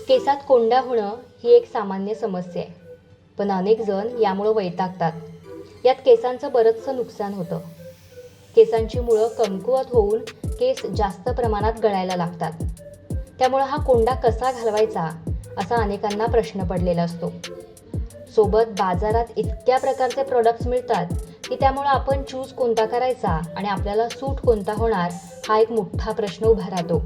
केसात कोंडा होणं ही एक सामान्य समस्या आहे, पण अनेक जण यामुळं वैतागतात. यात केसांचं बरंचसं नुकसान होतं. केसांची मुळं कमकुवत होऊन केस जास्त प्रमाणात गळायला लागतात. त्यामुळं हा कोंडा कसा घालवायचा असा अनेकांना प्रश्न पडलेला असतो. सोबत बाजारात इतक्या प्रकारचे प्रोडक्ट्स मिळतात की त्यामुळं आपण चूज कोणता करायचा आणि आपल्याला सूट कोणता होणार हा एक मोठा प्रश्न उभा राहतो.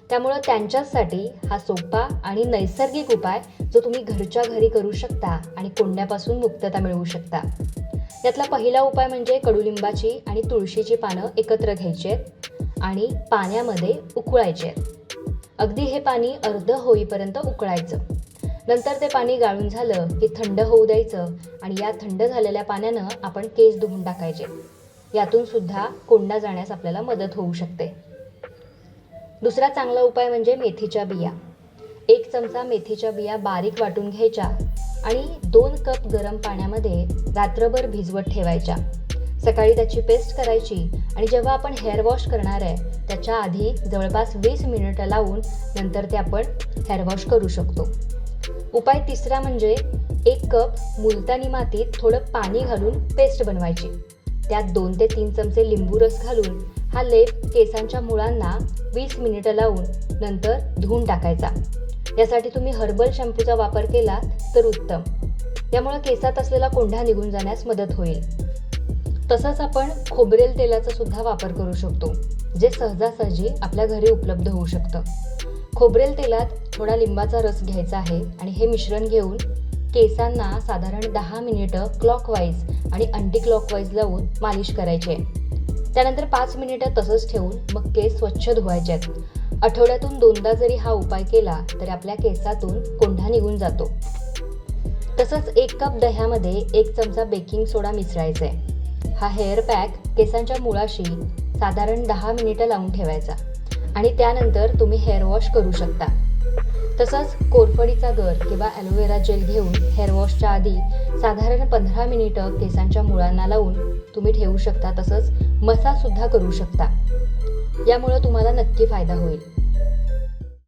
त्यामुळं त्यांच्यासाठी हा सोपा आणि नैसर्गिक उपाय जो तुम्ही घरच्या घरी करू शकता आणि कोंड्यापासून मुक्तता मिळवू शकता. यातला पहिला उपाय म्हणजे कडुलिंबाची आणि तुळशीची पानं एकत्र घ्यायची आहेत आणि पाण्यामध्ये उकळायची आहेत. अगदी हे पाणी अर्ध होईपर्यंत उकळायचं. नंतर ते पाणी गाळून झालं की थंड होऊ द्यायचं आणि या थंड झालेल्या पाण्यानं आपण केस धुवून टाकायचे. यातून सुद्धा कोंडा जाण्यास आपल्याला मदत होऊ शकते. दुसरा चांगला उपाय म्हणजे मेथीच्या बिया. 1 चमचा मेथीच्या बिया बारीक वाटून घ्यायच्या आणि 2 कप गरम पाण्यामध्ये रात्रभर भिजवत ठेवायच्या. सकाळी त्याची पेस्ट करायची आणि जेव्हा आपण हेअर वॉश करणार आहे त्याच्या आधी जवळपास 20 मिनिटं लावून नंतर ते आपण हेअर वॉश करू शकतो. उपाय तिसरा म्हणजे 1 कप मुलतानी मातीत थोडं पाणी घालून पेस्ट बनवायची. त्यात 2 ते 3 चमचे लिंबू रस घालून हा लेप केसांच्या मुळांना 20 मिनिटं लावून नंतर धुवून टाकायचा. यासाठी तुम्ही हर्बल शॅम्पूचा वापर केला तर उत्तम. यामुळे केसात असलेला कोंडा निघून जाण्यास मदत होईल. तसंच आपण खोबरेल तेलाचा सुद्धा वापर करू शकतो, जे सहजासहजी आपल्या घरी उपलब्ध होऊ शकतं. खोबरेल तेलात थोडा लिंबाचा रस घ्यायचा आहे आणि हे मिश्रण घेऊन केसांना साधारण 10 मिनिटं क्लॉकवाईज आणि अँटी क्लॉकवाईज लावून मालिश करायची आहे. त्यानंतर 5 मिनिटं तसंच ठेवून मग केस स्वच्छ धुवायचे आहेत. आठवड्यातून 2दा जरी हा उपाय केला तरी आपल्या केसातून कोंडा निघून जातो. तसंच 1 कप दह्यामध्ये 1 चमचा बेकिंग सोडा मिसळायचा आहे. हा हेअर पॅक केसांच्या मुळाशी साधारण 10 मिनिटं लावून ठेवायचा आणि त्यानंतर तुम्ही हेअर वॉश करू शकता. तसंच कोरफडीचा गर किंवा ॲलोवेरा जेल घेऊन हेअर वॉशच्या आधी साधारण 15 मिनिटं केसांच्या मुळांना लावून तुम्ही ठेवू शकता. तसंच मसाजसुद्धा करू शकता. यामुळं तुम्हाला नक्की फायदा होईल.